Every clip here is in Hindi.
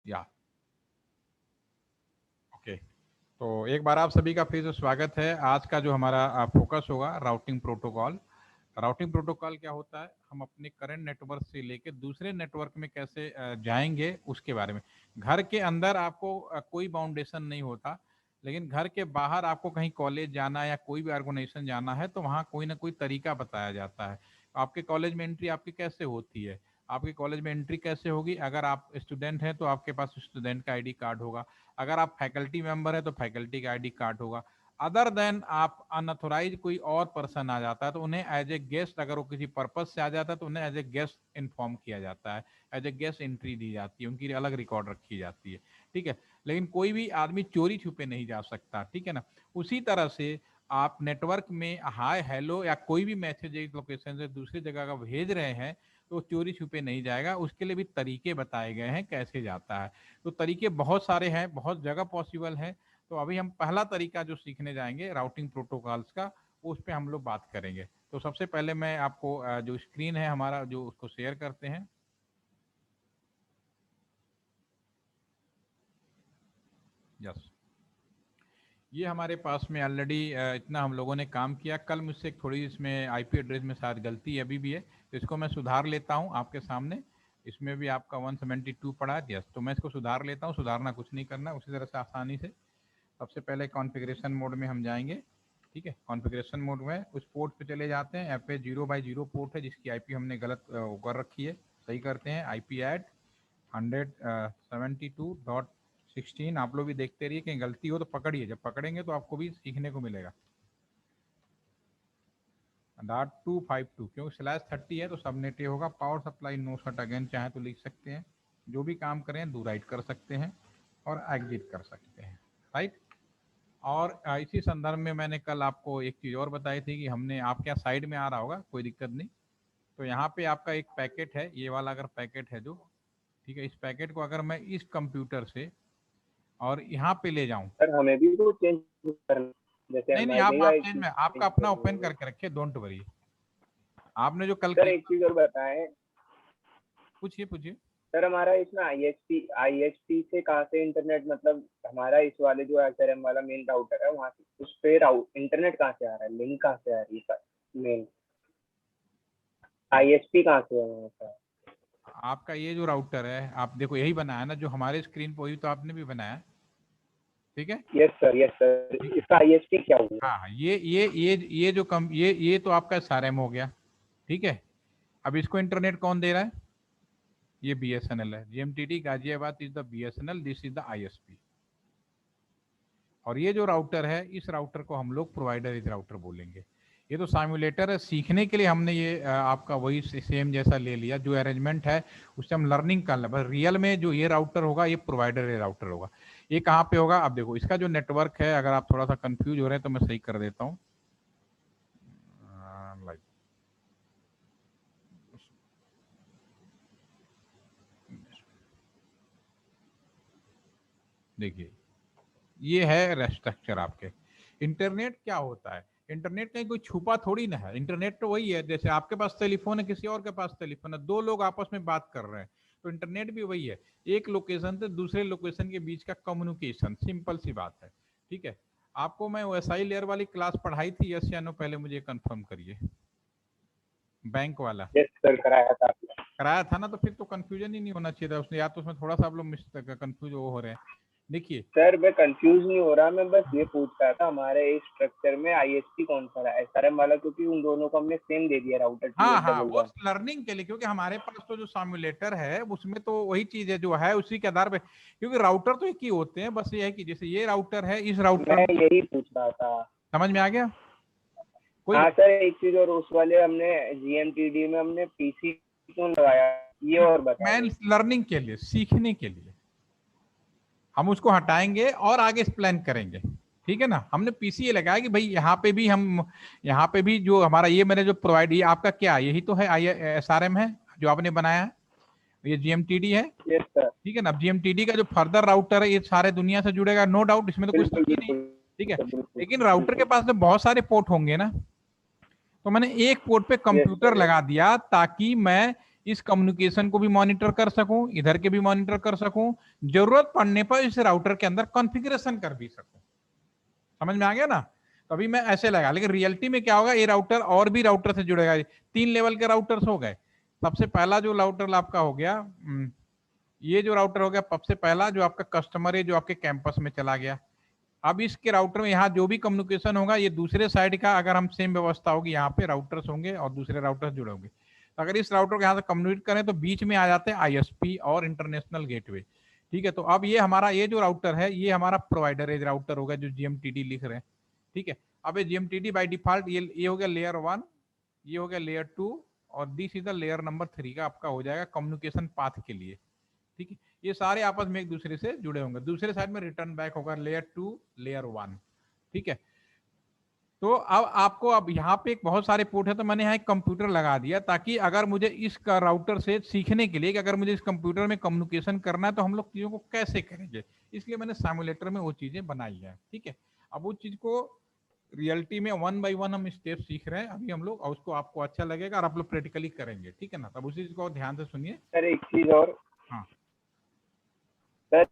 या ओके, तो एक बार आप सभी का फिर से स्वागत है। आज का जो हमारा फोकस होगा राउटिंग प्रोटोकॉल। राउटिंग प्रोटोकॉल क्या होता है, हम अपने करंट नेटवर्क से लेके दूसरे नेटवर्क में कैसे जाएंगे उसके बारे में। घर के अंदर आपको कोई बाउंडेशन नहीं होता, लेकिन घर के बाहर आपको कहीं कॉलेज जाना है या कोई भी ऑर्गेनाइजेशन जाना है तो वहाँ कोई ना कोई तरीका बताया जाता है। आपके कॉलेज में एंट्री आपकी कैसे होती है, आपके कॉलेज में एंट्री कैसे होगी। अगर आप स्टूडेंट हैं तो आपके पास स्टूडेंट का आईडी कार्ड होगा, अगर आप फैकल्टी मेंबर है तो फैकल्टी का आईडी कार्ड होगा। अदर देन आप अनऑथोराइज कोई और पर्सन आ जाता है तो उन्हें एज ए गेस्ट, अगर वो किसी पर्पज से आ जाता है तो उन्हें एज ए गेस्ट इन्फॉर्म किया जाता है, एज ए गेस्ट एंट्री दी जाती है, उनकी अलग रिकॉर्ड रखी जाती है। ठीक है, लेकिन कोई भी आदमी चोरी छुपे नहीं जा सकता। ठीक है ना। उसी तरह से आप नेटवर्क में हाय हेलो या कोई भी मैसेज एक लोकेशन से दूसरी जगह का भेज रहे हैं तो चोरी छुपे नहीं जाएगा। उसके लिए भी तरीके बताए गए हैं कैसे जाता है। तो तरीके बहुत सारे हैं, बहुत जगह पॉसिबल है। तो अभी हम पहला तरीका जो सीखने जाएंगे राउटिंग प्रोटोकॉल्स का, उस पर हम लोग बात करेंगे। तो सबसे पहले मैं आपको जो स्क्रीन है हमारा जो उसको शेयर करते हैं। यस, ये हमारे पास में ऑलरेडी इतना हम लोगों ने काम किया। कल मुझसे थोड़ी इसमें आईपी एड्रेस में शायद गलती अभी भी है, तो इसको मैं सुधार लेता हूँ आपके सामने। इसमें भी आपका 172 पड़ा है। यस, तो मैं इसको सुधार लेता हूँ, सुधारना कुछ नहीं करना, उसी तरह से आसानी से। सबसे पहले कॉन्फ़िगरेशन मोड में हम जाएंगे। ठीक है, कॉन्फ़िगरेशन मोड में उस पोर्ट पे चले जाते हैं। यहाँ पे 0x0 पोर्ट है जिसकी आईपी हमने गलत कर रखी है, सही करते हैं। IP add 172.16। आप लोग भी देखते रहिए, कहीं गलती हो तो पकड़िए, जब पकड़ेंगे तो आपको भी सीखने को मिलेगा। .252 क्योंकि /30 है तो सबनेट ये होगा। Power supply no shut again चाहे तो लिख सकते हैं। जो भी काम करें डू राइट कर सकते हैं और एग्जिट कर सकते हैं, राइट। और इसी संदर्भ में मैंने कल आपको एक चीज़ और बताई थी कि हमने, आपके यहाँ साइड में आ रहा होगा, कोई दिक्कत नहीं। तो यहाँ पे आपका एक पैकेट है, ये वाला अगर पैकेट है जो, ठीक है, इस पैकेट को अगर मैं इस कंप्यूटर से और यहाँ पे ले जाऊँ। सर हमें भी तो चेंज करना, जैसे नहीं नहीं, हमारे आप भी चेंज में आपका अपना ओपन करके रखिए, डोंट वरी। आपने जो कल सर किया, एक चीज और बताएं। पूछिए पूछिए। सर हमारा इसमें आईएसपी से कहाँ से इंटरनेट, मतलब हमारा इस वाले जो एसआरएम वाला मेन राउटर है वहाँ से उस पे इंटरनेट कहाँ से आ रहा है, लिंक कहाँ से आ रही है, मेन आईएसपी कहाँ से है सर? आपका ये जो राउटर है, आप देखो यही बनाया ना जो हमारे स्क्रीन पर, वही तो आपने भी बनाया। ठीक है, यस सर, ठीक है। इसका आईएसपी क्या हुआ? हाँ, ये जो कम, ये तो आपका एसआरएम हो गया। ठीक है, अब इसको इंटरनेट कौन दे रहा है? ये बीएसएनएल है। GMTT Ghaziabad is the BSNL, this is the ISP. और ये जो राउटर है, इस राउटर को हम लोग प्रोवाइडर एज राउटर बोलेंगे। ये तो साइमुलेटर है, सीखने के लिए हमने ये आपका वही सेम जैसा ले लिया। जो अरेंजमेंट है उससे हम लर्निंग कर लें, बस रियल में जो ये राउटर होगा ये प्रोवाइडर एज राउटर होगा। ये कहाँ पे होगा? अब देखो इसका जो नेटवर्क है, अगर आप थोड़ा सा कंफ्यूज हो रहे हैं तो मैं सही कर देता हूँ। लाइक देखिए, ये है स्ट्रक्चर आपके। इंटरनेट क्या होता है? इंटरनेट कहीं कोई छुपा थोड़ी ना है। इंटरनेट तो वही है, जैसे आपके पास टेलीफोन है, किसी और के पास टेलीफोन है, दो लोग आपस में बात कर रहे हैं, तो इंटरनेट भी वही है, एक लोकेशन से दूसरे लोकेशन के बीच का कम्युनिकेशन, सिंपल सी बात है। ठीक है, आपको मैं एसआई लेयर वाली क्लास पढ़ाई थी, यस या नो? पहले मुझे कंफर्म करिए। बैंक वाला यस सर, कराया था। कराया था ना, तो फिर तो कंफ्यूजन ही नहीं होना चाहिए था उसने, या तो उसमें थोड़ा सा आप लोग कंफ्यूज हो रहे हैं। देखिए, सर मैं कंफ्यूज नहीं हो रहा, मैं बस ये पूछ रहा था हमारे इस स्ट्रक्चर में आईएसपी कौन सा है, एसआरएम वाला, क्योंकि उन दोनों को हमने सेम दे दिया राउटर हाँ हाँ, वो 2811। लर्निंग के लिए, क्योंकि हमारे पास तो जो सिमुलेटर है उसमें तो वही चीज है जो है, उसी के आधार पे, क्योंकि राउटर तो एक ही होते हैं। बस ये है कि जैसे ये राउटर है, इस राउटर मैं में, यही पूछ रहा था। समझ में आ गया? कोई हाँ सर, एक चीज और, उस वाले हमने जीएमटीडी में हमने पीसी क्यों लगाया, ये और बता मैं दो। लर्निंग के लिए, सीखने के लिए हम उसको हटाएंगे और आगे प्लान करेंगे। ठीक है ना, हमने पीसीए लगाया कि भाई यहाँ पे भी हम, यहाँ पे भी जो हमारा ये मैंने जो प्रोवाइड, ये आपका क्या, यही तो है एसआरएम है जो आपने बनाया है, ये जीएमटीडी है। यस सर, ठीक है ना, अब जीएमटीडी का जो फर्दर राउटर है ये सारे दुनिया से जुड़ेगा, नो डाउट, इसमें तो कुछ बिल्कुल शक ही नहीं। बिल्कुल ठीक है, बिल्कुल लेकिन राउटर के बिल्कुल। पास में बहुत सारे पोर्ट होंगे ना, तो मैंने एक पोर्ट पे यस कंप्यूटर सर, यस। लगा दिया ताकि मैं इस कम्युनिकेशन को भी मॉनिटर कर सकूं, इधर के भी मॉनिटर कर सकूं, जरूरत पड़ने पर इस राउटर के अंदर कॉन्फ़िगरेशन कर भी सकूं। समझ में आ गया ना? तो अभी मैं ऐसे लगा, लेकिन रियलिटी में क्या होगा, ये राउटर और भी राउटर से जुड़ेगा। 3 लेवल के राउटर्स हो गए। सबसे पहला जो राउटर आपका हो गया, ये जो राउटर हो गया सबसे पहला, जो आपका कस्टमर है, जो आपके कैंपस में चला गया। अब इसके राउटर में यहाँ जो भी कम्युनिकेशन होगा, ये दूसरे साइड का, अगर हम सेम व्यवस्था होगी, यहाँ पे राउटर्स होंगे और दूसरे राउटर्स जुड़े होंगे। तो अगर इस राउटर को यहाँ से कम्युनिकेट करें तो बीच में आ जाते हैं आईएसपी और इंटरनेशनल गेटवे। ठीक है, तो अब ये हमारा ये जो राउटर है, ये हमारा प्रोवाइडर एज राउटर होगा, जो जीएमटीडी लिख रहे हैं। ठीक है, अब ये जीएमटीडी बाय डिफॉल्ट ये हो गया लेयर 1, ये हो गया लेयर 2, और this is the layer number 3 का आपका हो जाएगा कम्युनिकेशन पाथ के लिए। ठीक है, ये सारे आपस में एक दूसरे से जुड़े होंगे। दूसरे साइड में रिटर्न बैक होगा लेयर 2 लेयर 1। ठीक है, तो अब आपको, अब यहाँ पे एक बहुत सारे पोर्ट है, तो मैंने यहाँ एक कंप्यूटर लगा दिया, ताकि अगर मुझे इस राउटर से सीखने के लिए कि अगर मुझे इस कंप्यूटर में कम्युनिकेशन करना है तो हम लोग चीजों को कैसे करेंगे, इसलिए मैंने सिमुलेटर में वो चीजें बनाई है। ठीक है, अब वो चीज को रियलिटी में 1 बाय 1 हम स्टेप सीख रहे हैं अभी हम लोग, और उसको आपको अच्छा लगेगा और आप लोग प्रैक्टिकली करेंगे। ठीक है ना? तब उसी चीज को ध्यान से सुनिए। सर एक चीज और, हाँ सर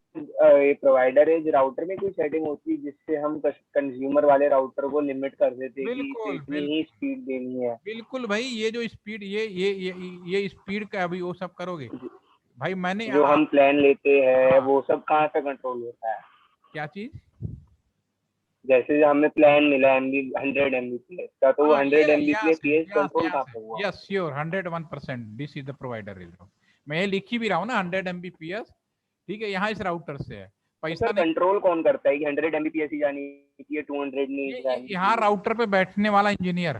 ये प्रोवाइडर एज राउटर में कोई सेटिंग होती है जिससे हम कंज्यूमर वाले राउटर को लिमिट कर देते हैं कि इसे बिल्कुल इतनी ही बिल्कुल स्पीड देनी है? बिल्कुल भाई, ये जो स्पीड, ये स्पीड का अभी वो सब करोगे भाई। मैंने जो हम प्लान लेते हैं हाँ, वो सब कहाँ से कंट्रोल होता है? क्या चीज? जैसे हमें प्लान मिला एमबी 100 Mbps का, तो वो हाँ, 100 Mbps कंट्रोल कहाँ पे हुआ? Yes sure 101%, this is the provider is. मैं ये लिख ही भी रहा हूँ ना 100 Mbps। ठीक है, यहाँ इस राउटर से है, तो पैसा सर नहीं। कंट्रोल कौन करता है कि 100 Mbps ही जानी चाहिए, 200 नहीं जानी यहाँ चाहिए? राउटर पे बैठने वाला इंजीनियर,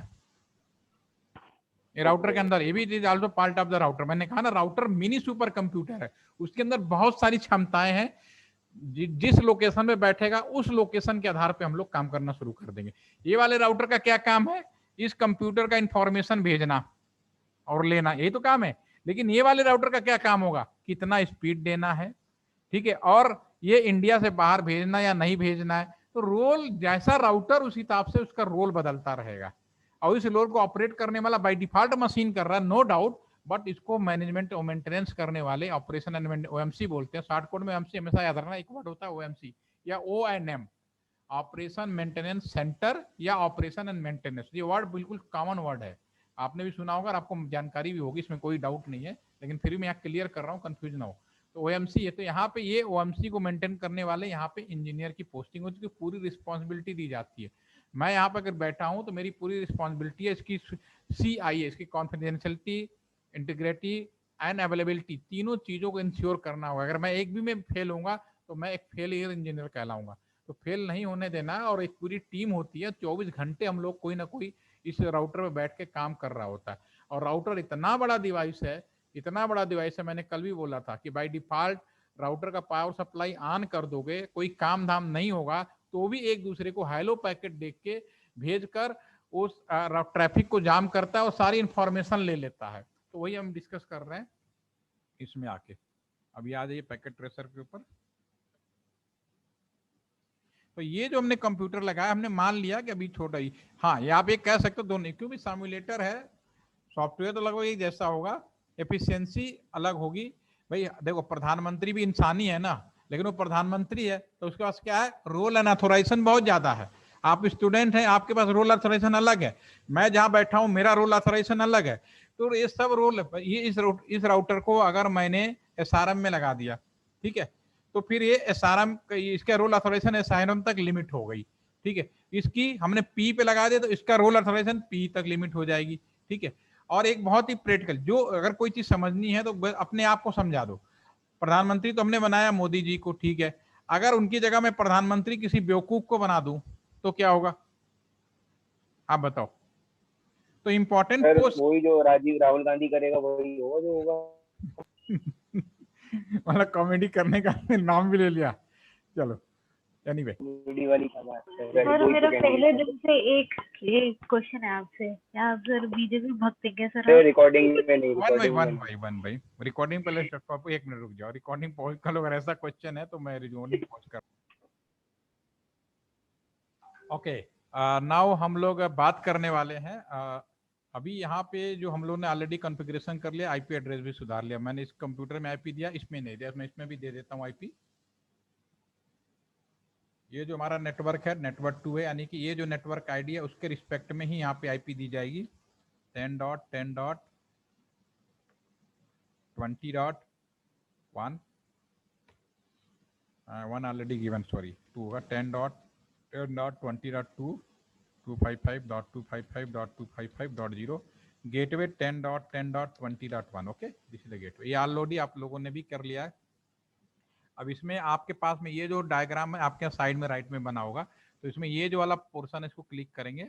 ये राउटर के ओके अंदर, ये भी is also part of the router. मैंने कहा ना, राउटर मिनी सुपर कंप्यूटर है, उसके अंदर बहुत सारी क्षमताएं हैं। जिस लोकेशन में बैठेगा उस लोकेशन के आधार पे हम लोग काम करना शुरू कर देंगे। ये वाले राउटर का क्या काम है? इस कंप्यूटर का इंफॉर्मेशन भेजना और लेना, यही तो काम है। लेकिन ये वाले राउटर का क्या काम होगा? कितना स्पीड देना है, ठीक है, और ये इंडिया से बाहर भेजना या नहीं भेजना है। तो रोल जैसा राउटर, उस हिसाब से उसका रोल बदलता रहेगा। और इस रोल को ऑपरेट करने वाला बाय डिफॉल्ट मशीन कर रहा है, नो डाउट, बट इसको मैनेजमेंट और मेंटेनेंस करने वाले, ऑपरेशन एंड ओएमसी बोलते हैं शॉर्ट कोड में। ओएमसी हमेशा याद रखना, एक वर्ड होता है ओएमसी या ओएनएम, ऑपरेशन मेंटेनेंस सेंटर या ऑपरेशन एंड मेंटेनेंस। ये वर्ड बिल्कुल कॉमन वर्ड है, आपने भी सुना होगा और आपको जानकारी भी होगी, इसमें कोई डाउट नहीं है। लेकिन फिर भी मैं यहाँ क्लियर कर रहा हूँ, कंफ्यूज ना हो। तो ओएमसी है, तो यहाँ पे ये ओएमसी को मेंटेन करने वाले यहाँ पे इंजीनियर की पोस्टिंग होती है, पूरी रिस्पॉन्सिबिलिटी दी जाती है। मैं यहाँ पर अगर बैठा हूँ तो मेरी पूरी रिस्पॉन्सिबिलिटी है इसकी CIA, इसकी कॉन्फिडेंशियलिटी, इंटीग्रिटी एंड अवेलेबिलिटी, तीनों चीजों को इंश्योर करना होगा। अगर मैं एक भी में फेल होऊंगा तो मैं एक फेलियर इंजीनियर कहलाऊंगा। तो फेल नहीं होने देना। और एक पूरी टीम होती है, 24 घंटे हम लोग कोई ना कोई इस राउटर में बैठ के काम कर रहा होता है। और राउटर इतना बड़ा डिवाइस है, इतना बड़ा डिवाइस है, मैंने कल भी बोला था कि बाय डिफॉल्ट राउटर का पावर सप्लाई ऑन कर दोगे, कोई काम धाम नहीं होगा, तो भी एक दूसरे को हेलो पैकेट देख के भेजकर उस ट्रैफिक को जाम करता है और सारी इंफॉर्मेशन ले लेता है। तो वही हम डिस्कस कर रहे हैं इसमें आके। अभी आ जाइए पैकेट ट्रेसर के ऊपर। तो ये जो हमने कंप्यूटर लगाया, हमने मान लिया कि अभी छोटा ही, हाँ ये आप एक कह सकते हो दोनों, क्योंकि सिमुलेटर है, सॉफ्टवेयर तो लगभग एक जैसा होगा, एफिशिएंसी अलग होगी। भाई देखो, प्रधानमंत्री भी इंसानी है ना, लेकिन वो प्रधानमंत्री है तो उसके पास क्या है, रोल एंड अथोराइजेशन बहुत ज्यादा है। आप स्टूडेंट हैं, आपके पास रोल अथोराइजेशन अलग है, मैं जहां बैठा हूं मेरा रोल अथोराइजेशन अलग है। तो ये सब रोल, ये इस राउटर को अगर मैंने SRM में लगा दिया, ठीक है, तो फिर ये SRM, इसका रोल अथोराइजेशन SRM तक लिमिट हो गई। ठीक है, इसकी हमने P पे लगा दिया तो इसका रोल अथोराइजेशन P तक लिमिट हो जाएगी। ठीक है, और एक बहुत ही प्रैक्टिकल, जो अगर कोई चीज समझनी है तो अपने आप को समझा दो। प्रधानमंत्री तो हमने बनाया मोदी जी को, ठीक है, अगर उनकी जगह मैं प्रधानमंत्री किसी बेवकूफ को बना दूं तो क्या होगा, आप बताओ। तो इंपॉर्टेंट सर, पोस्ट वही जो राहुल गांधी करेगा वही होगा जो होगा। मतलब कॉमेडी करने का नाम भी ले लिया, चलो एनीवे। मीडिया वाली का बात है। सर मेरा पहले दिन से एक क्वेश्चन है आपसे, क्या आप सर बीजेपी भक्त हैं क्या सर? रिकॉर्डिंग में नहीं, वन बाई रिकॉर्डिंग वन भाई, रिकॉर्डिंग पहले स्टॉप, 1 मिनट रुक जाओ, रिकॉर्डिंग पॉज कर लो, अगर ऐसा क्वेश्चन है तो मैं रिकॉर्डिंग पॉज कर। ओके, नाउ हम लोग बात करने वाले हैं अभी यहाँ पे जो हम लोग ने ऑलरेडी कॉन्फ़िगरेशन कर लिया, आईपी एड्रेस भी सुधार लिया मैंने। इस कंप्यूटर में आईपी दिया, इसमें नहीं दिया, मैं इसमें भी दे देता हूँ आईपी। ये जो हमारा नेटवर्क है नेटवर्क 2 है, यानी कि ये जो नेटवर्क आईडी है उसके रिस्पेक्ट में ही यहाँ पे आईपी दी जाएगी 10.10.20.1 वन ऑलरेडी गिवन, सॉरी 2 होगा 10.10.20.2 255.255.255.0 gateway 10.10.20.1 okay, this is the gateway. ये ऑलरेडी आप लोगों ने भी कर लिया है। अब इसमें आपके पास में ये जो डायग्राम है आपके साइड में राइट में बना होगा, तो इसमें ये जो वाला पोर्शन है इसको क्लिक करेंगे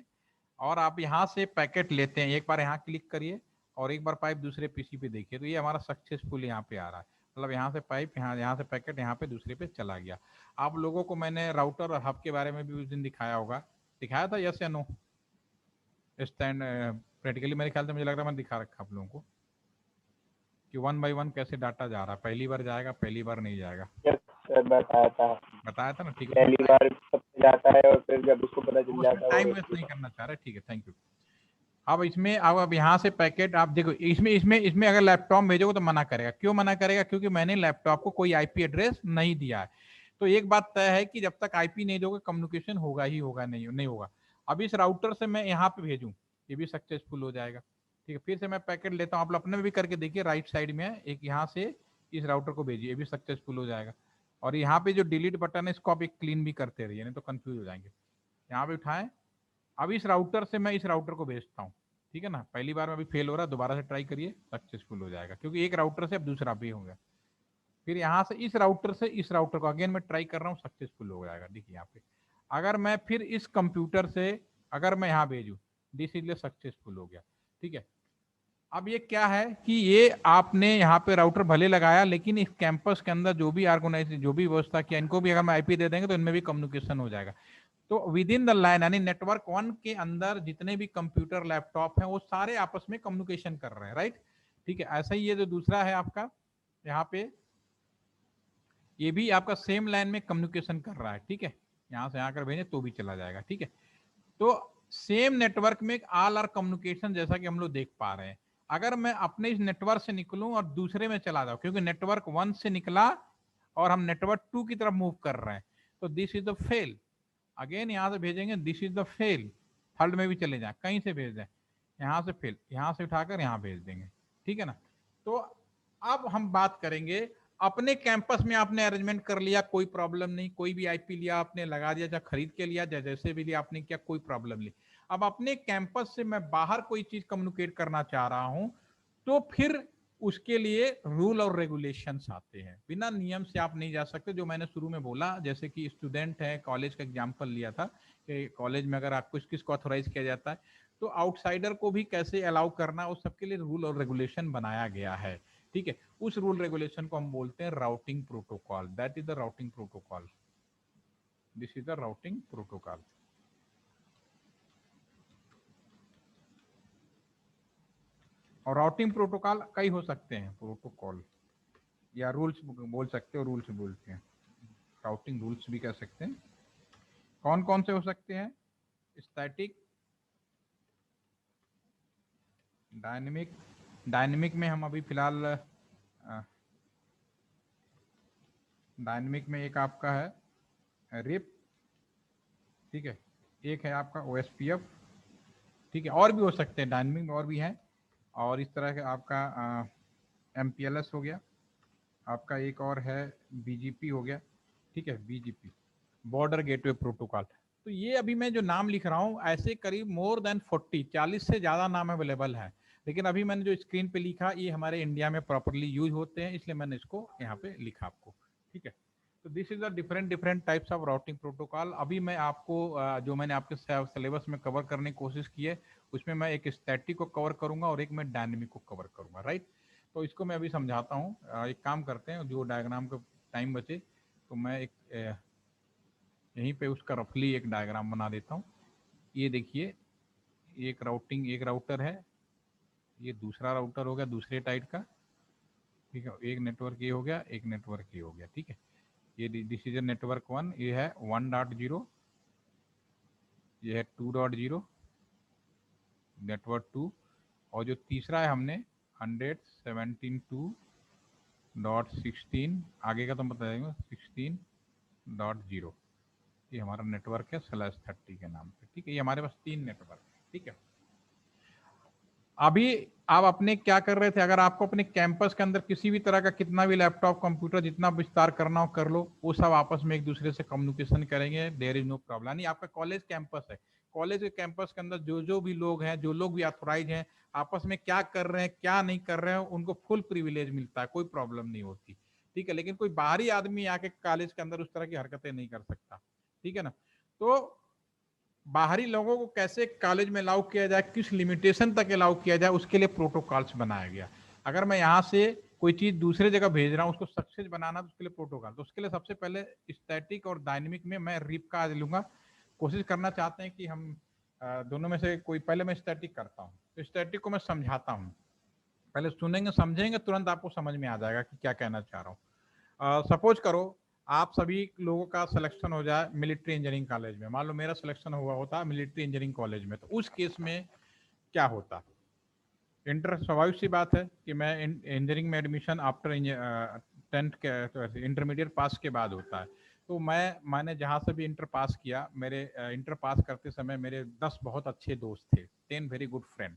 और आप यहाँ से पैकेट लेते हैं। एक बार यहाँ क्लिक करिए और एक बार पाइप दूसरे पीसी पे देखिए, तो ये हमारा सक्सेसफुल यहाँ पे आ रहा है, मतलब यहाँ से पाइप यहाँ से पैकेट यहाँ पे दूसरे पे चला गया। आप लोगों को मैंने राउटर और हब के बारे में भी उस दिन दिखाया होगा, दिखाया था यस या नो? स्टैंड प्रैक्टिकली मेरे ख्याल से मुझे लग रहा है मैंने दिखा रखा आप लोगों को कि 1 बाय 1 कैसे डाटा जा रहा है। पहली बार जाएगा, पहली बार नहीं जाएगा। बताया था ना, ठीक है। पहली बार सबसे जाता है और फिर जब उसको पता चल जाता है टाइम वेस्ट नहीं करना चाह रहे, ठीक है, थैंक यू। अब इसमें अब यहाँ से पैकेट आप देखो, इसमें अगर लैपटॉप भेजोगे तो मना करेगा। क्यों मना करेगा? क्योंकि मैंने लैपटॉप को कोई आईपी एड्रेस नहीं दिया है। तो एक बात तय है कि जब तक आईपी नहीं दोगे कम्युनिकेशन होगा ही होगा, नहीं होगा। अब इस राउटर से मैं यहाँ पे भेजूं, ये भी सक्सेसफुल हो जाएगा, ठीक है। फिर से मैं पैकेट लेता हूँ, आप अपने में भी करके देखिए, राइट साइड में एक यहाँ से इस राउटर को भेजिए, ये भी सक्सेसफुल हो जाएगा। और यहाँ पे जो डिलीट बटन है इसको आप एक क्लीन भी करते रहिए, नहीं तो कंफ्यूज हो जाएंगे। यहाँ पे उठाएं, अब इस राउटर से मैं इस राउटर को भेजता हूँ, ठीक है ना। पहली बार में अभी फेल हो रहा है, दोबारा से ट्राई करिए, सक्सेसफुल हो जाएगा, क्योंकि एक राउटर से अब दूसरा भी हो गया। फिर यहाँ से इस राउटर को अगेन मैं ट्राई कर रहा हूँ, सक्सेसफुल हो जाएगा। देखिए यहाँ पे अगर मैं फिर इस कंप्यूटर से अगर मैं यहाँ भेजूँ, दिस इसलिए सक्सेसफुल हो गया, ठीक है। अब ये क्या है कि ये आपने यहाँ पे राउटर भले लगाया, लेकिन इस कैंपस के अंदर जो भी ऑर्गेनाइजेशन जो भी व्यवस्था किया, इनको भी अगर मैं आईपी दे देंगे तो इनमें भी कम्युनिकेशन हो जाएगा। तो विद इन द लाइन यानी नेटवर्क 1 के अंदर जितने भी कंप्यूटर लैपटॉप हैं वो सारे आपस में कम्युनिकेशन कर रहे हैं, राइट, ठीक है। ऐसा ही ये जो दूसरा है आपका यहाँ पे, ये भी आपका सेम लाइन में कम्युनिकेशन कर रहा है, ठीक है। यहाँ से आकर भेजें तो भी चला जाएगा, ठीक है। तो सेम नेटवर्क में ऑल आर कम्युनिकेशन, जैसा कि हम लोग देख पा रहे हैं। अगर मैं अपने इस नेटवर्क से निकलूं और दूसरे में चला जाऊं, क्योंकि नेटवर्क 1 से निकला और हम नेटवर्क 2 की तरफ मूव कर रहे हैं, तो this is the fail. Again यहाँ से भेजेंगे, this is the fail. Third में भी चले जाए, कहीं से भेज दें, यहाँ से फेल, यहाँ से उठाकर यहाँ भेज देंगे, ठीक है ना। तो अब हम बात करेंगे, अपने कैंपस में आपने अरेंजमेंट कर लिया, कोई प्रॉब्लम नहीं, कोई भी आईपी लिया आपने लगा दिया, चाहे खरीद के लिया, चाहे जैसे भी लिया आपने किया, कोई प्रॉब्लम नहीं। अब अपने कैंपस से मैं बाहर कोई चीज कम्युनिकेट करना चाह रहा हूं, तो फिर उसके लिए रूल और रेगुलेशंस आते हैं। बिना नियम से आप नहीं जा सकते। जो मैंने शुरू में बोला, जैसे कि स्टूडेंट है, कॉलेज का एग्जांपल लिया था कि कॉलेज में अगर आप किसको ऑथोराइज किया जाता है, तो आउटसाइडर को भी कैसे अलाउ करना, उस सबके लिए रूल और रेगुलेशन बनाया गया है, ठीक है। उस रूल रेगुलेशन को हम बोलते हैं routing protocol. That is the routing protocol, this is the routing protocol. और राउटिंग प्रोटोकॉल कई हो सकते हैं, प्रोटोकॉल या रूल्स बोल सकते हो, रूल्स बोलते हैं, राउटिंग रूल्स भी कह सकते हैं। कौन कौन से हो सकते हैं? Static, dynamic. डायनेमिक में हम अभी फिलहाल डायनेमिक में एक आपका है रिप, ठीक है, एक है आपका ओएसपीएफ, ठीक है। और भी हो सकते हैं डायनेमिक में, और भी हैं। और इस तरह का आपका एमपीएलएस हो गया आपका, एक और है बीजीपी हो गया, ठीक है, बीजीपी, बॉर्डर गेटवे प्रोटोकॉल। तो ये अभी मैं जो नाम लिख रहा हूँ, ऐसे करीब मोर देन 40 से ज़्यादा नाम अवेलेबल है, लेकिन अभी मैंने जो स्क्रीन पे लिखा ये हमारे इंडिया में प्रॉपरली यूज होते हैं, इसलिए मैंने इसको यहाँ पे लिखा आपको, ठीक है। तो this is the different types of routing protocol. अभी मैं आपको जो मैंने आपके सिलेबस में कवर करने की कोशिश की है, उसमें मैं एक स्टैटिक को कवर करूंगा और एक मैं डायनेमिक को कवर करूंगा, राइट। तो इसको मैं अभी समझाता हूँ। एक काम करते हैं, जो डायग्राम का टाइम बचे तो मैं एक यहीं पे उसका रफली एक डायग्राम बना देता हूँ। ये देखिए, एक राउटर है, ये दूसरा राउटर हो गया दूसरे टाइप का, ठीक है। एक नेटवर्क ये हो गया, एक नेटवर्क ये हो गया, ठीक है। ये डिसीजन नेटवर्क 1, ये है 1.0, ये है 2.0 नेटवर्क 2, और जो तीसरा है हमने 172.16 आगे का तो बता देंगे 16.0, ये हमारा नेटवर्क है /30 के नाम पे। ठीक है, ये हमारे पास 3 नेटवर्क है। ठीक है, अभी आप अपने क्या कर रहे थे, अगर आपको अपने कैंपस के अंदर किसी भी तरह का कितना भी लैपटॉप कंप्यूटर जितना विस्तार करना हो कर लो, वो सब आपस में एक दूसरे से कम्युनिकेशन करेंगे, देयर इज नो प्रॉब्लम। यानी आपका कॉलेज कैंपस है, कॉलेज के कैंपस के अंदर जो भी लोग हैं, जो लोग भी ऑथोराइज हैं, आपस में क्या कर रहे हैं क्या नहीं कर रहे हैं, उनको फुल प्रिविलेज मिलता है, कोई प्रॉब्लम नहीं होती। ठीक है, लेकिन कोई बाहरी आदमी आके कॉलेज के अंदर उस तरह की हरकतें नहीं कर सकता। ठीक है ना, तो बाहरी लोगों को कैसे कॉलेज में अलाउ किया जाए, किस लिमिटेशन तक अलाउ किया जाए, उसके लिए प्रोटोकॉल्स बनाया गया। अगर मैं यहाँ से कोई चीज दूसरे जगह भेज रहा हूँ, उसको सक्सेस बनाना, तो उसके लिए प्रोटोकॉल, तो उसके लिए सबसे पहले स्टैटिक और डायनेमिक में मैं रिप का आज लूंगा। कोशिश करना चाहते हैं कि हम दोनों में से कोई, पहले मैं स्टैटिक करता हूँ, तो स्टैटिक को मैं समझाता हूँ, पहले सुनेंगे समझेंगे, तुरंत आपको समझ में आ जाएगा कि क्या कहना चाह रहा हूँ। सपोज करो आप सभी लोगों का सिलेक्शन हो जाए मिलिट्री इंजीनियरिंग कॉलेज में, मान लो मेरा सिलेक्शन हुआ होता मिलिट्री इंजीनियरिंग कॉलेज में, तो उस केस में क्या होता, इंटर, स्वाभाविक सी बात है कि मैं इंजीनियरिंग में एडमिशन आफ्टर 10th के इंटरमीडिएट पास के बाद होता है। तो मैंने जहाँ से भी इंटर पास किया, मेरे इंटर पास करते समय मेरे 10 बहुत अच्छे दोस्त थे, 10 वेरी गुड फ्रेंड।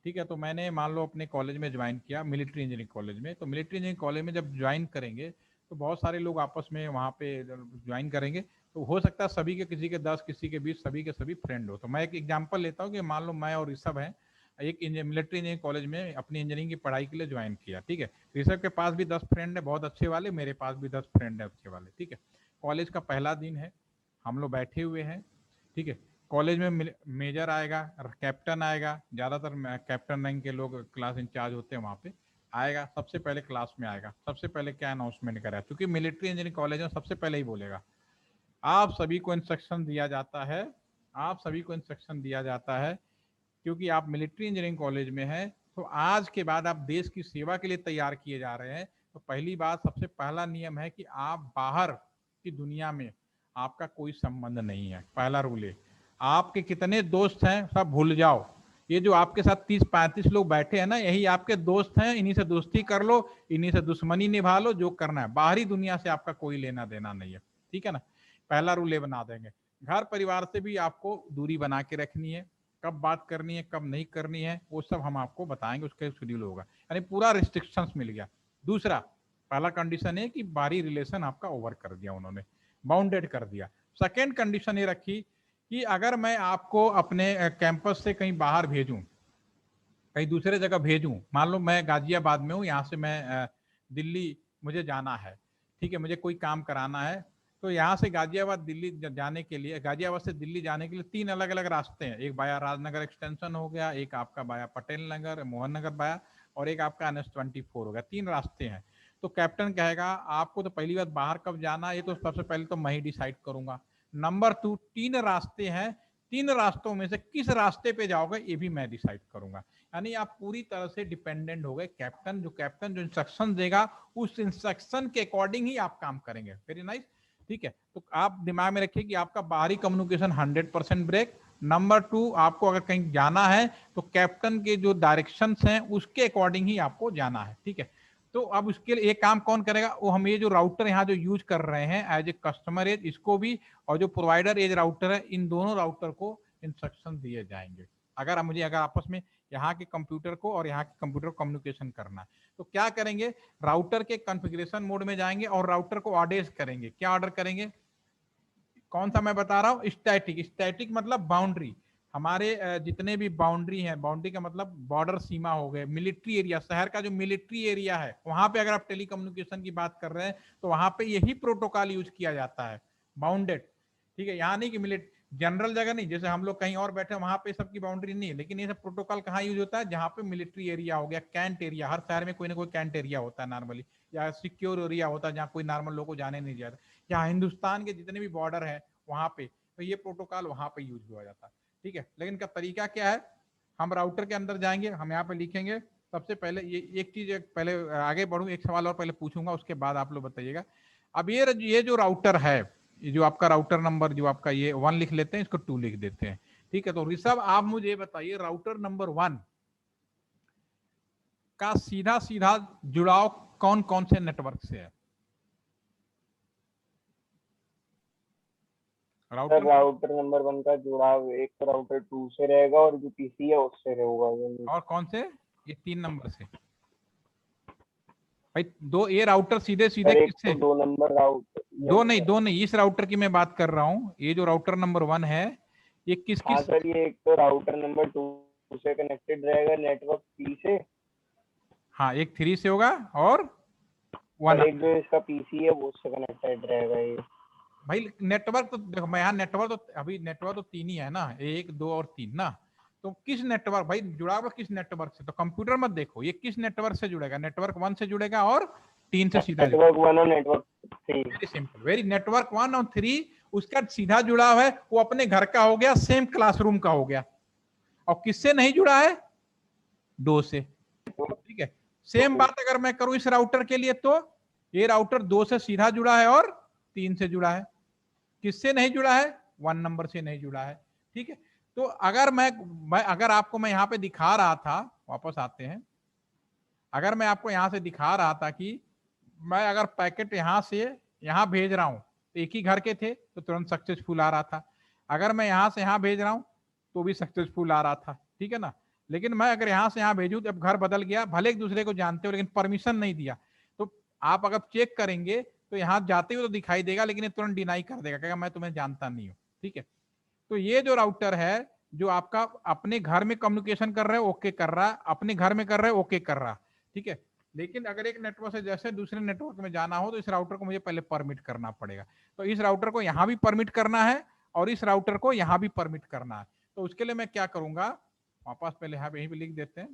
ठीक है, तो मैंने मान लो अपने कॉलेज में ज्वाइन किया मिलिट्री इंजीनियरिंग कॉलेज में, तो मिलिट्री इंजीनियरिंग कॉलेज में जब ज्वाइन करेंगे तो बहुत सारे लोग आपस में वहाँ पे ज्वाइन करेंगे, तो हो सकता है सभी के किसी के 10 किसी के 20 सभी के सभी फ्रेंड हो। तो मैं एक एग्जांपल लेता हूँ कि मान लो मैं और ऋषभ हैं, एक मिलिट्री इंजीनियरिंग कॉलेज में अपनी इंजीनियरिंग की पढ़ाई के लिए ज्वाइन किया। ठीक है, ऋषभ के पास भी 10 फ्रेंड है बहुत अच्छे वाले, मेरे पास भी 10 फ्रेंड है अच्छे वाले। ठीक है, कॉलेज का पहला दिन है, हम लोग बैठे हुए हैं। ठीक है, कॉलेज में मेजर आएगा, कैप्टन आएगा, ज़्यादातर कैप्टन रैंक के लोग क्लास इंचार्ज होते हैं वहाँ पे, आएगा सबसे पहले क्लास में आएगा, सबसे पहले क्या अनाउंसमेंट करेगा, क्योंकि मिलिट्री इंजीनियरिंग कॉलेज में सबसे पहले ही बोलेगा आप सभी को इंस्ट्रक्शन दिया जाता है, आप सभी को इंस्ट्रक्शन दिया जाता है, क्योंकि आप मिलिट्री इंजीनियरिंग कॉलेज में हैं, तो आज के बाद आप देश की सेवा के लिए तैयार किए जा रहे हैं। तो पहली बात, सबसे पहला नियम है कि आप बाहर की दुनिया में आपका कोई संबंध नहीं है। पहला रूल है, आपके कितने दोस्त हैं सब भूल जाओ, ये जो आपके साथ 30-35 लोग बैठे हैं ना, यही आपके दोस्त हैं, इन्हीं से दोस्ती कर लो, इन्हीं से दुश्मनी निभा लो, जो करना है, बाहरी दुनिया से आपका कोई लेना देना नहीं है। ठीक है ना, पहला रूल ये बना देंगे। घर परिवार से भी आपको दूरी बना के रखनी है, कब बात करनी है कब नहीं करनी है वो सब हम आपको बताएंगे, उसका शेड्यूल होगा, यानी पूरा रिस्ट्रिक्शंस मिल गया। दूसरा, पहला कंडीशन है कि बाहरी रिलेशन आपका ओवर कर दिया उन्होंने, बाउंडेड कर दिया। सेकेंड कंडीशन ये रखी कि अगर मैं आपको अपने कैंपस से कहीं बाहर भेजूं, कहीं दूसरे जगह भेजूं, मान लो मैं गाजियाबाद में हूँ, यहाँ से मैं दिल्ली मुझे जाना है, ठीक है, मुझे कोई काम कराना है, तो यहाँ से गाजियाबाद दिल्ली जाने के लिए, गाजियाबाद से दिल्ली जाने के लिए 3 अलग अलग रास्ते हैं, एक बाया राजनगर एक्सटेंशन हो गया, एक आपका बाया पटेल नगर मोहन नगर बाया, और एक आपका NH24 हो गया, 3 रास्ते हैं। तो कैप्टन कहेगा आपको तो पहली बात बाहर कब जाना है, ये तो सबसे पहले तो मैं ही डिसाइड करूंगा। नंबर 2, 3 रास्ते हैं, 3 रास्तों में से किस रास्ते पे जाओगे ये भी मैं डिसाइड करूंगा। यानी आप पूरी तरह से डिपेंडेंट हो गए, कैप्टन जो इंस्ट्रक्शन देगा उस इंस्ट्रक्शन के अकॉर्डिंग ही आप काम करेंगे। Very nice. ठीक है, तो आप दिमाग में रखिए कि आपका बाहरी कम्युनिकेशन 100% ब्रेक। नंबर 2, आपको अगर कहीं जाना है तो कैप्टन के जो डायरेक्शंस हैं उसके अकॉर्डिंग ही आपको जाना है। ठीक है, तो अब उसके लिए एक काम कौन करेगा, वो हम ये जो राउटर यहाँ जो यूज कर रहे हैं एज ए कस्टमर एज, इसको भी, और जो प्रोवाइडर एज राउटर है, इन दोनों राउटर को इंस्ट्रक्शन दिए जाएंगे। अगर मुझे अगर आपस में यहाँ के कंप्यूटर को और यहाँ के कंप्यूटर को कम्युनिकेशन करना है तो क्या करेंगे, राउटर के कॉन्फ़िगरेशन मोड में जाएंगे और राउटर को ऑर्डर करेंगे। क्या ऑर्डर करेंगे, कौन सा मैं बता रहा हूँ, स्टैटिक। स्टैटिक मतलब बाउंड्री, हमारे जितने भी बाउंड्री है, बाउंड्री का मतलब बॉर्डर सीमा हो गए, मिलिट्री एरिया, शहर का जो मिलिट्री एरिया है वहां पे अगर आप टेलीकम्युनिकेशन की बात कर रहे हैं तो वहां पे यही प्रोटोकॉल यूज किया जाता है, बाउंडेड। ठीक है, यहाँ नहीं कि जनरल जगह नहीं, जैसे हम लोग कहीं और बैठे वहां पे सबकी बाउंड्री नहीं है, लेकिन ये सब प्रोटोकॉल कहाँ यूज होता है, जहाँ पे मिलिट्री एरिया हो गया, कैंट एरिया, हर शहर में कोई ना कोई कैंट एरिया होता है नॉर्मली, या सिक्योर एरिया होता है जहाँ कोई नॉर्मल लोग को जाने नहीं जाता, या हिंदुस्तान के जितने भी बॉर्डर है वहां पे, तो ये प्रोटोकॉल वहां पे यूज हुआ जाता है। ठीक है, लेकिन का तरीका क्या है, हम राउटर के अंदर जाएंगे, हम यहाँ पे लिखेंगे सबसे पहले ये एक चीज, पहले आगे बढ़ूं एक सवाल और पहले पूछूंगा, उसके बाद आप लोग बताइएगा। अब ये जो राउटर है, ये जो आपका राउटर नंबर जो आपका ये 1 लिख लेते हैं, इसको 2 लिख देते हैं। ठीक है, तो ऋषभ आप मुझे बताइए राउटर नंबर 1 का सीधा सीधा जुड़ाव कौन कौन से नेटवर्क से है? राउटर नंबर 1 का जुड़ाव एक तो राउटर 2 से रहेगा और जो पीसी है उससे रहेगा। और कौन से? ये 3 नंबर से भाई। दो ये राउटर सीधे सीधे किससे? तो 2 नंबर राउटर, दो नहीं, इस राउटर की मैं बात कर रहा हूँ। ये जो राउटर नंबर 1 है ये किस हाँ किस? सर, ये एक तो राउटर नंबर 2 से कनेक्टेड रहेगा नेटवर्क 3 से। हाँ, एक 3 से होगा और 1। और एक जो इसका पीसी है वो उससे कनेक्टेड रहेगा ये। भाई नेटवर्क तो देखो, मैं यहाँ नेटवर्क तो अभी नेटवर्क तो 3 ही है ना, 1 2 और 3 ना। तो किस नेटवर्क भाई जुड़ा हुआ, किस नेटवर्क से? तो कंप्यूटर मत देखो, ये किस नेटवर्क से जुड़ेगा? नेटवर्क 1 से जुड़ेगा और 3 से सीधा जुड़ेगा। नेटवर्क 1 और network 3। Very simple, very. Network 1 और 3 उसका सीधा जुड़ाव है, वो अपने घर का हो गया, सेम क्लासरूम का हो गया। और किससे नहीं जुड़ा है? 2 से। ठीक है। सेम बात अगर मैं करूं इस राउटर के लिए, तो ये राउटर 2 से सीधा जुड़ा है और 3 से जुड़ा है। किससे नहीं जुड़ा है? 1 नंबर से नहीं जुड़ा है। ठीक है। तो अगर मैं अगर आपको मैं यहाँ पे दिखा रहा था, वापस आते हैं, अगर मैं आपको यहाँ से दिखा रहा था कि मैं अगर पैकेट यहाँ से यहाँ भेज रहा हूँ, तो एक ही घर के थे तो तुरंत सक्सेसफुल आ रहा था। अगर मैं यहाँ से यहाँ भेज रहा हूँ तो भी सक्सेसफुल आ रहा था। ठीक है ना। लेकिन मैं अगर यहाँ से यहाँ भेजूँ तो अब घर बदल गया, भले एक दूसरे को जानते हो लेकिन परमिशन नहीं दिया। तो आप अगर चेक करेंगे तो यहाँ जाते हुए तो दिखाई देगा, लेकिन ये तुरंत डिनाई कर देगा, कहेगा मैं तुम्हें जानता नहीं हूँ। ठीक है। तो ये जो राउटर है जो आपका अपने घर में कम्युनिकेशन कर रहा है ओके कर रहा है, अपने घर में कर रहा है ओके कर रहा है। ठीक है। लेकिन अगर एक नेटवर्क से जैसे दूसरे नेटवर्क में जाना हो तो इस राउटर को मुझे पहले परमिट करना पड़ेगा। तो इस राउटर को यहाँ भी परमिट करना है और इस राउटर को यहाँ भी परमिट करना है। तो उसके लिए मैं क्या करूंगा, वापस पहले यहाँ यहीं पे लिख देते हैं।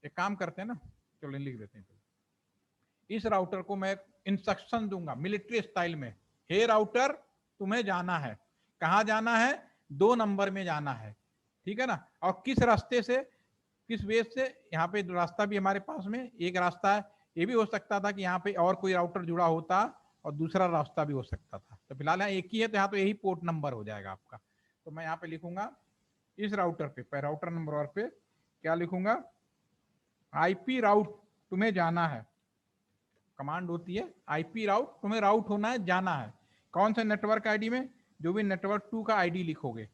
एक काम करते हैं ना, चलो लिख देते हैं। इस राउटर को मैं इंस्ट्रक्शन दूंगा मिलिट्री स्टाइल में, हे राउटर तुम्हें जाना है, कहाँ जाना है? 2 नंबर में जाना है। ठीक है ना। और किस रास्ते से, किस वे से? यहाँ पे रास्ता भी हमारे पास में एक रास्ता है। ये भी हो सकता था कि यहाँ पे और कोई राउटर जुड़ा होता और दूसरा रास्ता भी हो सकता था। तो फिलहाल यहाँ एक ही है, तो यहाँ तो यही पोर्ट नंबर हो जाएगा आपका। तो मैं यहाँ पे लिखूंगा इस राउटर पे राउटर नंबर और पे क्या लिखूंगा? आईपी राउट तुम्हें जाना है। कमांड होती है आईपी राउट, तुम्हें राउट होना है, जाना है। कौन सा नेटवर्क आईडी में? जो भी नेटवर्क 2 का आईडी लिखोगे।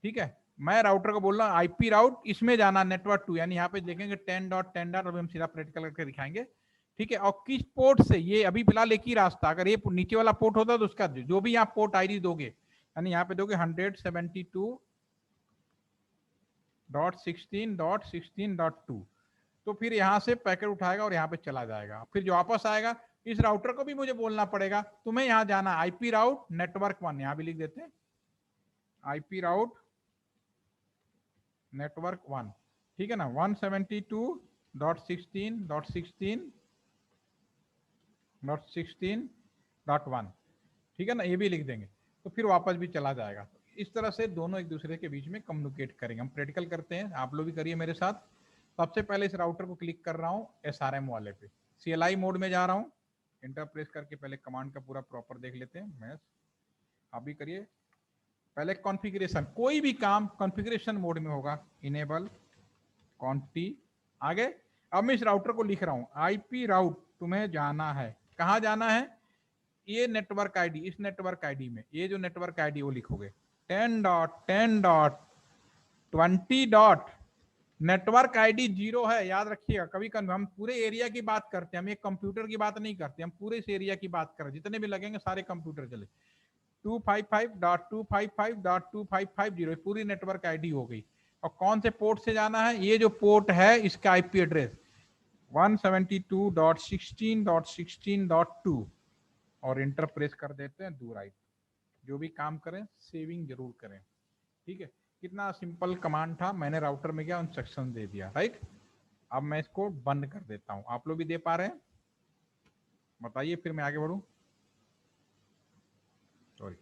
ठीक है। मैं राउटर को बोल रहा हूँ आईपी राउट इसमें जाना, नेटवर्क 2, यानी यहाँ पे देखेंगे 10.10. अभी हम सीधा प्रैक्टिकल करके दिखाएंगे। ठीक है। और किस पोर्ट से? ये अभी फिलहाल एक ही रास्ता, अगर ये नीचे वाला पोर्ट होता तो उसका जो भी आप पोर्ट आईडी दोगे, यानी यहाँ पे दोगे 172.16.16.2, तो फिर यहाँ से पैकेट उठाएगा और यहाँ पे चला जाएगा। फिर जो वापस आएगा इस राउटर को भी मुझे बोलना पड़ेगा तुम्हें यहाँ जाना आईपी राउट नेटवर्क 1, यहाँ भी लिख देते हैं आईपी राउट नेटवर्क 1। ठीक है ना। 172.16.16.16.1। ठीक है ना। ये भी लिख देंगे तो फिर वापस भी चला जाएगा। इस तरह से दोनों एक दूसरे के बीच में कम्युनिकेट करेंगे। हम प्रैक्टिकल करते हैं, आप लोग भी करिए मेरे साथ। सबसे पहले इस राउटर को क्लिक कर रहा हूँ SRM वाले पे, CLI मोड में जा रहा हूँ। इंटर प्रेस करके पहले कमांड का पूरा प्रॉपर देख लेते हैं। मैं आप भी करिए। पहले कॉन्फ़िगरेशन, कोई भी काम कॉन्फ़िगरेशन मोड में होगा। इनेबल कॉन्टी, आगे अब मैं इस राउटर को लिख रहा हूँ आईपी राउट तुम्हें जाना है, कहाँ जाना है? ये नेटवर्क आईडी, इस नेटवर्क आईडी में, ये जो नेटवर्क आईडी वो लिखोगे 10.10.20. नेटवर्क आईडी 0 है, याद रखिएगा। कभी कभी हम पूरे एरिया की बात करते हैं, हम एक कंप्यूटर की बात नहीं करते, हम पूरे इस एरिया की बात करें, जितने भी लगेंगे सारे कंप्यूटर चले। 255.255.2550 पूरी नेटवर्क आईडी हो गई। और कौन से पोर्ट से जाना है? ये जो पोर्ट है इसका आईपी एड्रेस 172.16.16.2 और इंटर प्रेस कर देते हैं। दूर राइट, जो भी काम करें सेविंग जरूर करें। ठीक है। कितना सिंपल कमांड था, मैंने राउटर में क्या इंस्ट्रक्शन दे दिया। राइट। अब मैं इसको बंद कर देता हूं। आप लोग भी दे पा रहे हैं? बताइए फिर मैं आगे बढ़ूं। सॉरी,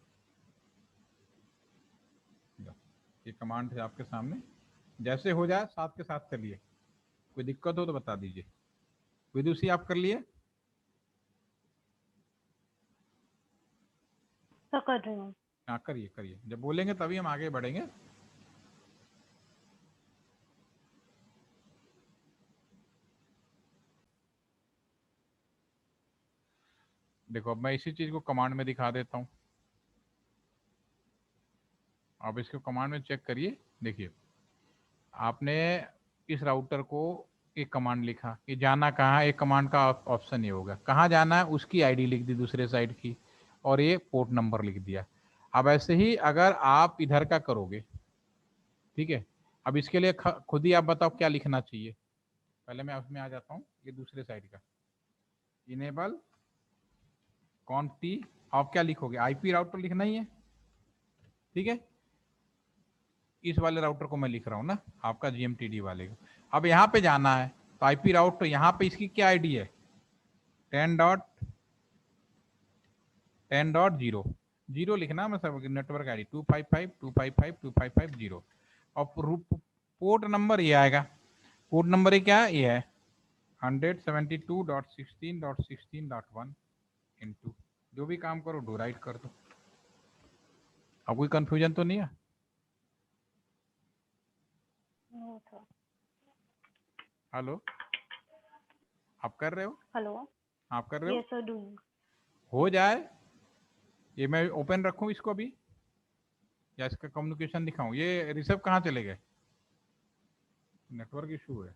ये कमांड है आपके सामने, जैसे हो जाए साथ के साथ चलिए। कोई दिक्कत हो तो बता दीजिए। विदुषी आप कर लिए? तो कर रही हूँ। हाँ करिए करिए, जब बोलेंगे तभी हम आगे बढ़ेंगे। देखो अब मैं इसी चीज को कमांड में दिखा देता हूँ, आप इसको कमांड में चेक करिए। देखिए आपने इस राउटर को एक कमांड लिखा, ये जाना कहाँ है, एक कमांड का ऑप्शन ये होगा, कहाँ जाना है उसकी आईडी लिख दी दूसरे साइड की, और ये पोर्ट नंबर लिख दिया। अब ऐसे ही अगर आप इधर का करोगे, ठीक है, अब इसके लिए खुद ही आप बताओ क्या लिखना चाहिए। पहले मैं उसमें आ जाता हूँ, ये दूसरे साइड का इनेबल कॉन्टी, आप क्या लिखोगे, आईपी राउटर लिखना ही है, ठीक है। इस वाले राउटर को मैं लिख रहा हूँ ना, आपका जीएमटीडी वाले को। अब यहाँ पे जाना है तो आईपी राउटर, तो यहाँ पे इसकी क्या आईडी है, 10.10.0 लिखना, मैं सब नेटवर्क आईडी 255.255.255.0 और पोर्ट नंबर ये आएगा, पोर्ट नंबर ये क्या है, ये है 172.16.16.1 इनटू, जो भी काम करो डू राइट कर दो। अब कोई कंफ्यूजन तो नहीं है? हेलो, आप कर रहे हो? हेलो, आप कर रहे हो? Yes sir, doing. हो जाए, ये मैं ओपन रखूं इसको अभी, या इसका कम्युनिकेशन दिखाऊं? ये रिसीव कहाँ चले गए, नेटवर्क इशू है।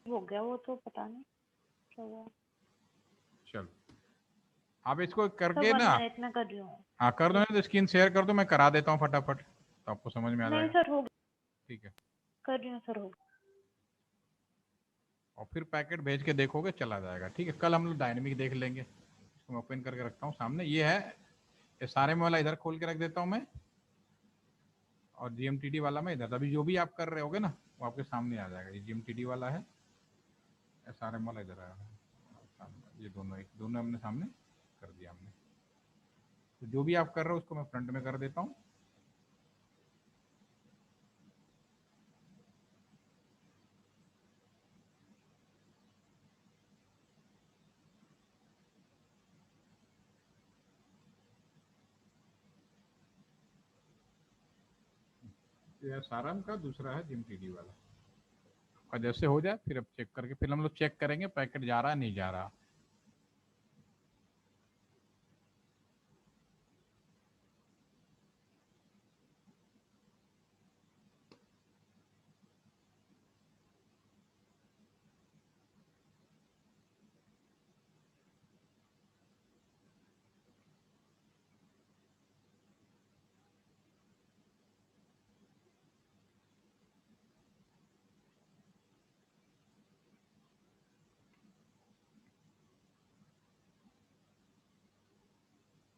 हो गया वो तो पता नहीं क्या हुआ। चलो आप इसको सर करके 1 ना, मिनट में कर रही हूँ। हाँ कर दो ना, तो स्क्रीन शेयर कर दो, मैं करा देता हूँ फटाफट, तो आपको समझ में आ नहीं जाएगा। सर, हो गया, ठीक है, कर रही हूँ सर, हो गया। और फिर पैकेट भेज के देखोगे चला जाएगा, ठीक है। कल हम लोग डायनेमिक देख लेंगे। इसको मैं ओपन करके रखता हूँ सामने, ये है, ये सारे में वाला इधर खोल के रख देता हूँ मैं, और जीएमटीडी वाला मैं इधर। अभी जो भी आप कर रहे होगे ना वो आपके सामने आ जाएगा। ये जीएमटीडी वाला है, एसआरएम वाला इधर आया सामने, ये दोनों एक दोनों हमने सामने कर दिया हमने। तो जो भी आप कर रहे हो उसको मैं फ्रंट में कर देता हूँ। ये एसआरएम का, दूसरा है जीएमटीडी वाला। और जैसे हो जाए फिर अब चेक करके, फिर हम लोग चेक करेंगे पैकेट जा रहा है नहीं जा रहा।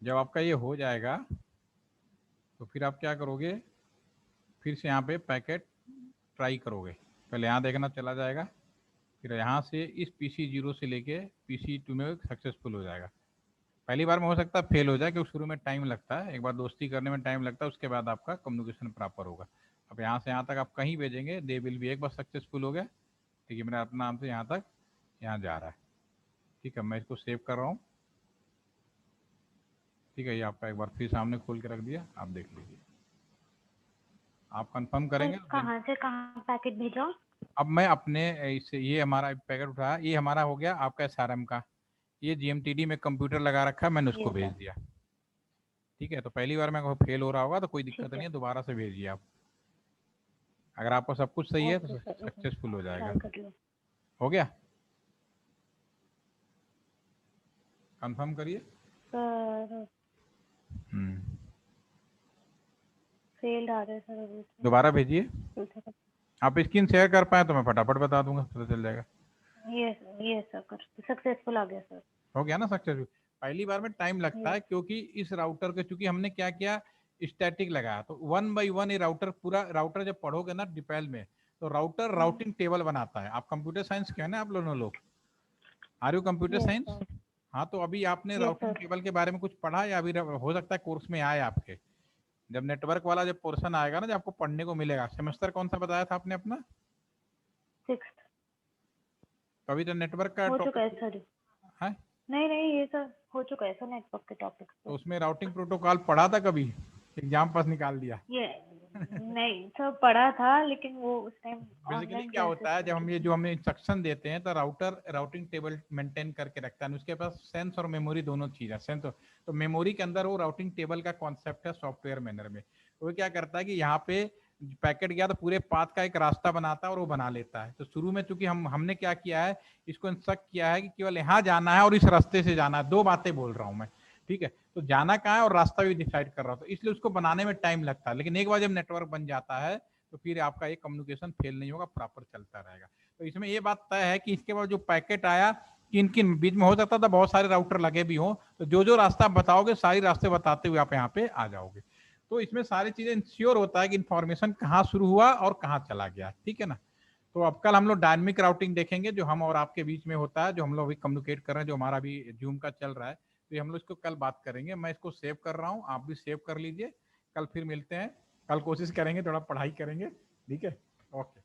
जब आपका ये हो जाएगा तो फिर आप क्या करोगे, फिर से यहाँ पे पैकेट ट्राई करोगे। पहले यहाँ देखना चला जाएगा, फिर यहाँ से इस PC0 से लेके PC2 में सक्सेसफुल हो जाएगा। पहली बार में हो सकता है फेल हो जाए, क्योंकि शुरू में टाइम लगता है, एक बार दोस्ती करने में टाइम लगता है, उसके बाद आपका कम्युनिकेशन प्रॉपर होगा। अब यहाँ से यहाँ तक आप कहीं भेजेंगे, दे विल भी, एक बार सक्सेसफुल हो गया, ठीक है, मेरा अपना नाम से यहाँ तक यहाँ जा रहा है, ठीक है। मैं इसको सेव कर रहा हूँ, ठीक है। ये आपका एक बार फिर सामने खोल के रख दिया, आप देख लीजिए, आप कंफर्म करेंगे। कहाँ से कहाँ पैकेट भेजा? अब मैं अपने इससे, ये हमारा पैकेट उठाया, ये हमारा हो गया आपका एसआरएम का, ये जीएमटीडी में कंप्यूटर लगा रखा है, मैंने उसको ये भेज दिया, ठीक है। तो पहली बार में फेल हो रहा होगा तो कोई दिक्कत नहीं है, दोबारा से भेजिए आप। अगर आपको सब कुछ सही है तो सक्सेसफुल हो जाएगा। हो गया, कंफर्म करिए। सर फेल्ड आ रहा है सर, अभी दोबारा भेजिए। आप स्क्रीन शेयर कर पाए तो मैं फटाफट बता दूंगा, पता चल जाएगा। ये सर सक्सेसफुल आ गया सर। हो गया ना सक्सेसफुल। पहली बार में टाइम लगता है, क्योंकि इस राउटर के चूंकि हमने क्या किया, स्टैटिक लगाया, तो 1 बाई 1 ये राउटर, पूरा राउटर जब पढ़ोगे ना डिपेल में, तो राउटर राउटिंग टेबल बनाता है। आप कंप्यूटर साइंस के हैं ना आप लोग, आर यू कंप्यूटर साइंस? हाँ, तो अभी आपने राउटिंग टेबल के बारे में कुछ पढ़ा, या अभी हो सकता है कोर्स में आए आपके। जब नेटवर्क वाला जब पोर्शन आएगा ना, जब आपको पढ़ने को मिलेगा, सेमेस्टर कौन सा बताया था आपने अपना? 6th। तो अभी तो नेटवर्क का हो चुका है सर। है? नहीं ये सर हो चुका है सर, नेटवर्क के टॉपिक। तो उसमें राउटिंग प्रोटोकॉल पढ़ा था कभी? एग्जाम पास निकाल दिया? ये नहीं सब पढ़ा था, लेकिन वो उस टाइम बेसिकली ऑनलाइन क्या होता है, जब हम ये क्लासेस। जो हमें इंस्ट्रक्शन देते हैं तो राउटर राउटिंग टेबल मेंटेन करके रखता है, उसके पास सेंस और मेमोरी दोनों चीज है। सेंस तो मेमोरी के अंदर वो राउटिंग टेबल का कॉन्सेप्ट है सॉफ्टवेयर मैनर में। तो वो क्या करता है कि यहाँ पे पैकेट गया तो पूरे पाथ का एक रास्ता बनाता है और वो बना लेता है। तो शुरू में चूंकि हमने क्या किया है, इसको इंस्ट्रक्ट किया है कि केवल यहाँ जाना है और इस रास्ते से जाना है, दो बातें बोल रहा हूँ मैं, ठीक है। तो जाना कहाँ है और रास्ता भी डिसाइड कर रहा हूँ, तो इसलिए उसको बनाने में टाइम लगता है। लेकिन एक बार जब नेटवर्क बन जाता है तो फिर आपका ये कम्युनिकेशन फेल नहीं होगा, प्रॉपर चलता रहेगा। तो इसमें ये बात तय है कि इसके बाद जो पैकेट आया, किन किन बीच में हो सकता था बहुत सारे राउटर लगे भी हों, तो जो जो रास्ता बताओगे सारी रास्ते बताते हुए आप यहाँ पे आ जाओगे। तो इसमें सारी चीजें इंश्योर होता है कि इन्फॉर्मेशन कहाँ शुरू हुआ और कहाँ चला गया, ठीक है ना। तो अब कल हम लोग डायनेमिक राउटिंग देखेंगे, जो हम और आपके बीच में होता है, जो हम लोग अभी कम्युनिकेट कर रहे हैं, जो हमारा भी जूम का चल रहा है। तो हम लोग इसको कल बात करेंगे। मैं इसको सेव कर रहा हूँ, आप भी सेव कर लीजिए। कल फिर मिलते हैं, कल कोशिश करेंगे, थोड़ा पढ़ाई करेंगे, ठीक है। ओके।